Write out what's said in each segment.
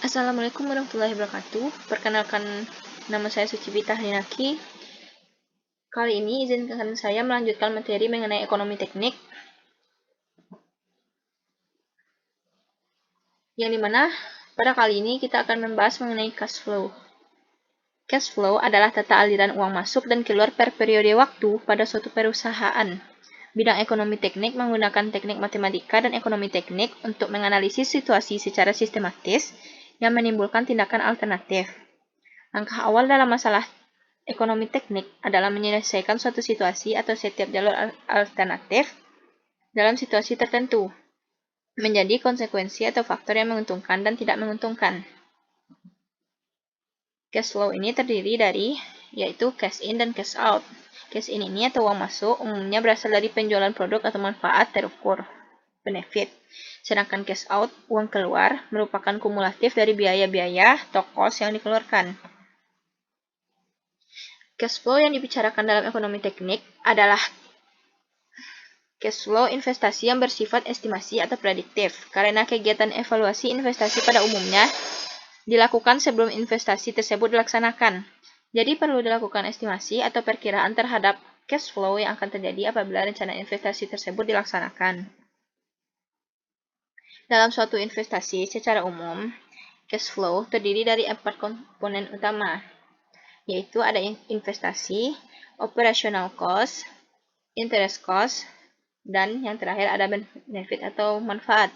Assalamualaikum warahmatullahi wabarakatuh. Perkenalkan, nama saya Sucipita Haninaki. Kali ini izinkan saya melanjutkan materi mengenai ekonomi teknik, yang dimana pada kali ini kita akan membahas mengenai cash flow. Cash flow adalah tata aliran uang masuk dan keluar per periode waktu pada suatu perusahaan. Bidang ekonomi teknik menggunakan teknik matematika dan ekonomi teknik untuk menganalisis situasi secara sistematis yang menimbulkan tindakan alternatif. Langkah awal dalam masalah ekonomi teknik adalah menyelesaikan suatu situasi atau setiap jalur alternatif dalam situasi tertentu, menjadi konsekuensi atau faktor yang menguntungkan dan tidak menguntungkan. Cash flow ini terdiri dari, yaitu cash in dan cash out. Cash in ini atau uang masuk umumnya berasal dari penjualan produk atau manfaat terukur, benefit. Sedangkan cash out, uang keluar, merupakan kumulatif dari biaya-biaya atau cost yang dikeluarkan. Cash flow yang dibicarakan dalam ekonomi teknik adalah cash flow investasi yang bersifat estimasi atau prediktif, karena kegiatan evaluasi investasi pada umumnya dilakukan sebelum investasi tersebut dilaksanakan. Jadi perlu dilakukan estimasi atau perkiraan terhadap cash flow yang akan terjadi apabila rencana investasi tersebut dilaksanakan. Dalam suatu investasi secara umum, cash flow terdiri dari 4 komponen utama, yaitu ada investasi, operational cost, interest cost, dan yang terakhir ada benefit atau manfaat.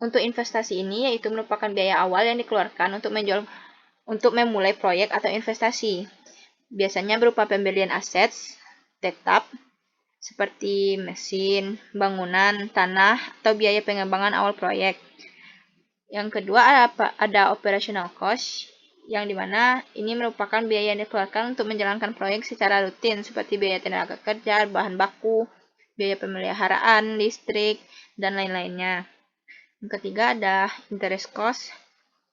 Untuk investasi ini yaitu merupakan biaya awal yang dikeluarkan untuk memulai proyek atau investasi. Biasanya berupa pembelian aset tetap seperti mesin, bangunan, tanah, atau biaya pengembangan awal proyek. Yang kedua ada operational cost, yang dimana ini merupakan biaya yang dikeluarkan untuk menjalankan proyek secara rutin seperti biaya tenaga kerja, bahan baku, biaya pemeliharaan, listrik, dan lain-lainnya. Yang ketiga ada interest cost,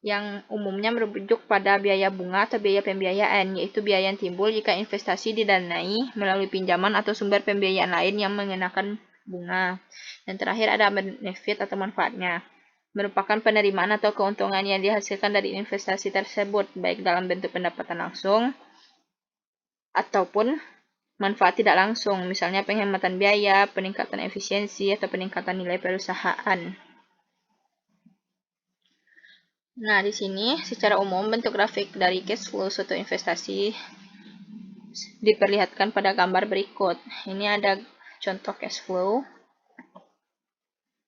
yang umumnya merujuk pada biaya bunga atau biaya pembiayaan, yaitu biaya yang timbul jika investasi didanai melalui pinjaman atau sumber pembiayaan lain yang mengenakan bunga. Dan terakhir ada benefit atau manfaatnya, merupakan penerimaan atau keuntungan yang dihasilkan dari investasi tersebut, baik dalam bentuk pendapatan langsung ataupun manfaat tidak langsung, misalnya penghematan biaya, peningkatan efisiensi, atau peningkatan nilai perusahaan. Nah, di sini secara umum bentuk grafik dari cash flow suatu investasi diperlihatkan pada gambar berikut. Ini ada contoh cash flow.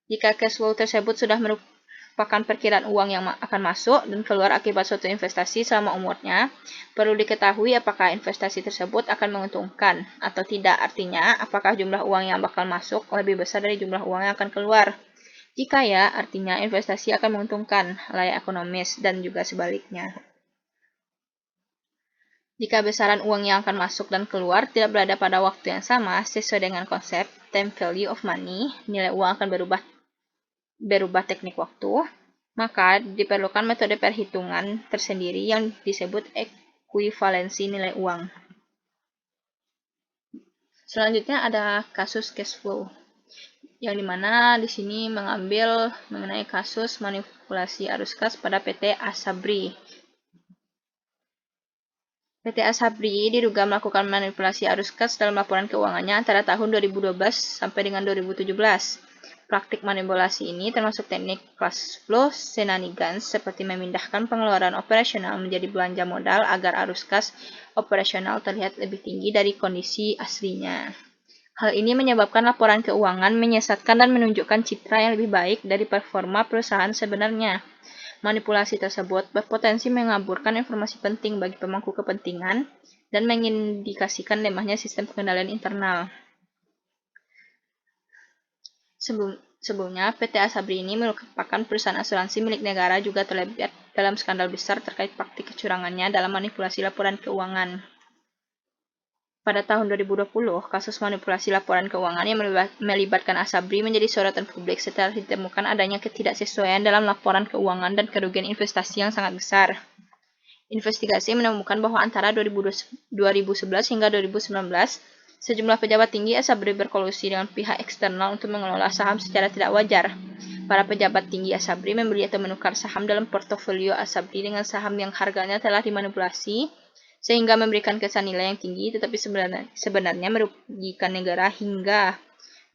Jika cash flow tersebut sudah merupakan perkiraan uang yang akan masuk dan keluar akibat suatu investasi selama umurnya, perlu diketahui apakah investasi tersebut akan menguntungkan atau tidak. Artinya, apakah jumlah uang yang bakal masuk lebih besar dari jumlah uang yang akan keluar. Jika ya, artinya investasi akan menguntungkan, layak ekonomis, dan juga sebaliknya. Jika besaran uang yang akan masuk dan keluar tidak berada pada waktu yang sama, sesuai dengan konsep time value of money, nilai uang akan berubah teknik waktu, maka diperlukan metode perhitungan tersendiri yang disebut ekuivalensi nilai uang. Selanjutnya ada kasus cash flow, yang dimana di sini mengambil mengenai kasus manipulasi arus kas pada PT Asabri. PT Asabri diduga melakukan manipulasi arus kas dalam laporan keuangannya antara tahun 2012 sampai dengan 2017. Praktik manipulasi ini termasuk teknik cash flow shenanigans seperti memindahkan pengeluaran operasional menjadi belanja modal agar arus kas operasional terlihat lebih tinggi dari kondisi aslinya. Hal ini menyebabkan laporan keuangan menyesatkan dan menunjukkan citra yang lebih baik dari performa perusahaan sebenarnya. Manipulasi tersebut berpotensi mengaburkan informasi penting bagi pemangku kepentingan dan mengindikasikan lemahnya sistem pengendalian internal. Sebelumnya, PT Asabri ini merupakan perusahaan asuransi milik negara juga terlibat dalam skandal besar terkait praktik kecurangannya dalam manipulasi laporan keuangan. Pada tahun 2020, kasus manipulasi laporan keuangan yang melibatkan Asabri menjadi sorotan publik setelah ditemukan adanya ketidaksesuaian dalam laporan keuangan dan kerugian investasi yang sangat besar. Investigasi menemukan bahwa antara 2011 hingga 2019, sejumlah pejabat tinggi Asabri berkolusi dengan pihak eksternal untuk mengelola saham secara tidak wajar. Para pejabat tinggi Asabri membeli atau menukar saham dalam portofolio Asabri dengan saham yang harganya telah dimanipulasi, sehingga memberikan kesan nilai yang tinggi, tetapi sebenarnya merugikan negara hingga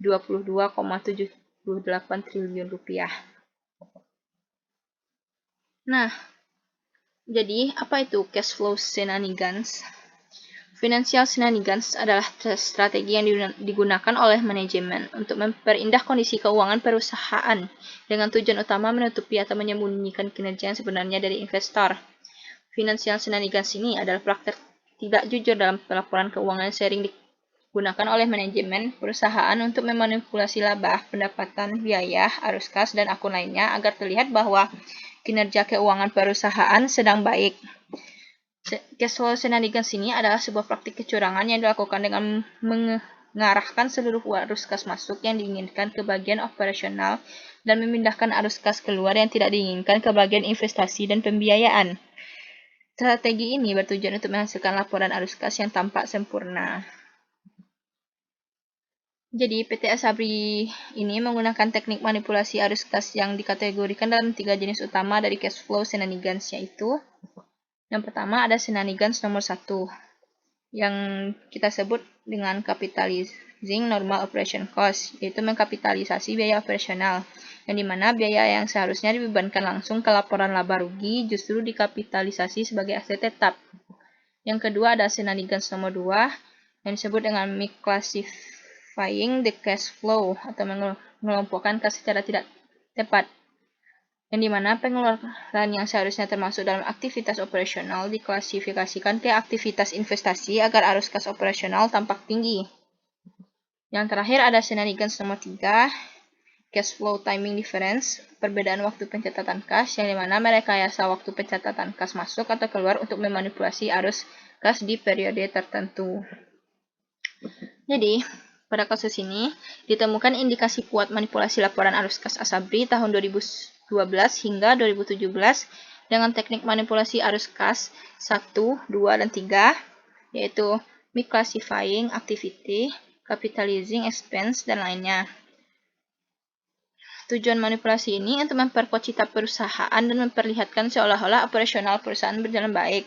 22,78 triliun rupiah. Nah, jadi apa itu cash flow shenanigans? Financial shenanigans adalah strategi yang digunakan oleh manajemen untuk memperindah kondisi keuangan perusahaan dengan tujuan utama menutupi atau menyembunyikan kinerja yang sebenarnya dari investor. Financial shenanigans ini adalah praktek tidak jujur dalam pelaporan keuangan yang sering digunakan oleh manajemen perusahaan untuk memanipulasi laba, pendapatan, biaya, arus kas, dan akun lainnya agar terlihat bahwa kinerja keuangan perusahaan sedang baik. Cash flow shenanigans ini adalah sebuah praktik kecurangan yang dilakukan dengan mengarahkan seluruh arus kas masuk yang diinginkan ke bagian operasional dan memindahkan arus kas keluar yang tidak diinginkan ke bagian investasi dan pembiayaan. Strategi ini bertujuan untuk menghasilkan laporan arus kas yang tampak sempurna. Jadi, PT Asabri ini menggunakan teknik manipulasi arus kas yang dikategorikan dalam 3 jenis utama dari cash flow shenanigans, yaitu yang pertama ada shenanigans nomor 1 yang kita sebut dengan capitalizing normal operation cost, yaitu mengkapitalisasi biaya operasional, yang dimana biaya yang seharusnya dibebankan langsung ke laporan laba rugi justru dikapitalisasi sebagai aset tetap. Yang kedua ada shenanigans nomor 2 yang disebut dengan misclassifying the cash flow atau mengelompokkan kas secara tidak tepat, yang dimana pengeluaran yang seharusnya termasuk dalam aktivitas operasional diklasifikasikan ke aktivitas investasi agar arus kas operasional tampak tinggi. Yang terakhir ada shenanigans nomor 3, cash flow timing difference, perbedaan waktu pencatatan kas, yang dimana merekayasa waktu pencatatan kas masuk atau keluar untuk memanipulasi arus kas di periode tertentu. Jadi, pada kasus ini ditemukan indikasi kuat manipulasi laporan arus kas Asabri tahun 2012 hingga 2017 dengan teknik manipulasi arus kas 1, 2, dan 3, yaitu misclassifying activity, capitalizing expense, dan lainnya. Tujuan manipulasi ini untuk memperkuat citra perusahaan dan memperlihatkan seolah-olah operasional perusahaan berjalan baik.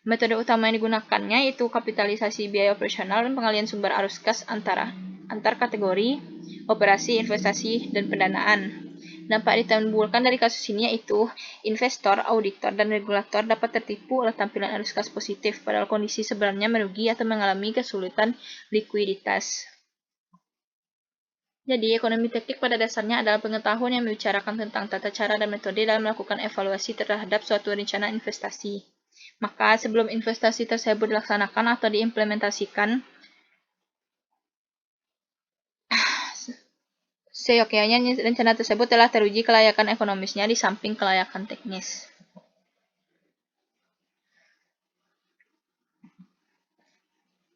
Metode utama yang digunakannya yaitu kapitalisasi biaya operasional dan pengalian sumber arus kas antar kategori, operasi, investasi, dan pendanaan. Dampak ditimbulkan dari kasus ini yaitu investor, auditor, dan regulator dapat tertipu oleh tampilan arus kas positif, padahal kondisi sebenarnya merugi atau mengalami kesulitan likuiditas. Jadi, ekonomi teknik pada dasarnya adalah pengetahuan yang membicarakan tentang tata cara dan metode dalam melakukan evaluasi terhadap suatu rencana investasi. Maka, sebelum investasi tersebut dilaksanakan atau diimplementasikan, seyogyanya rencana tersebut telah teruji kelayakan ekonomisnya di samping kelayakan teknis.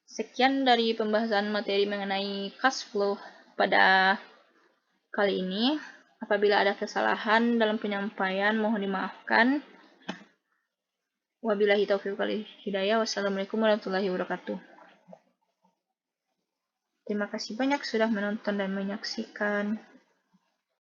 Sekian dari pembahasan materi mengenai cash flow pada kali ini. Apabila ada kesalahan dalam penyampaian, mohon dimaafkan. Wabillahi taufiq wal hidayah. Wassalamualaikum warahmatullahi wabarakatuh. Terima kasih banyak sudah menonton dan menyaksikan.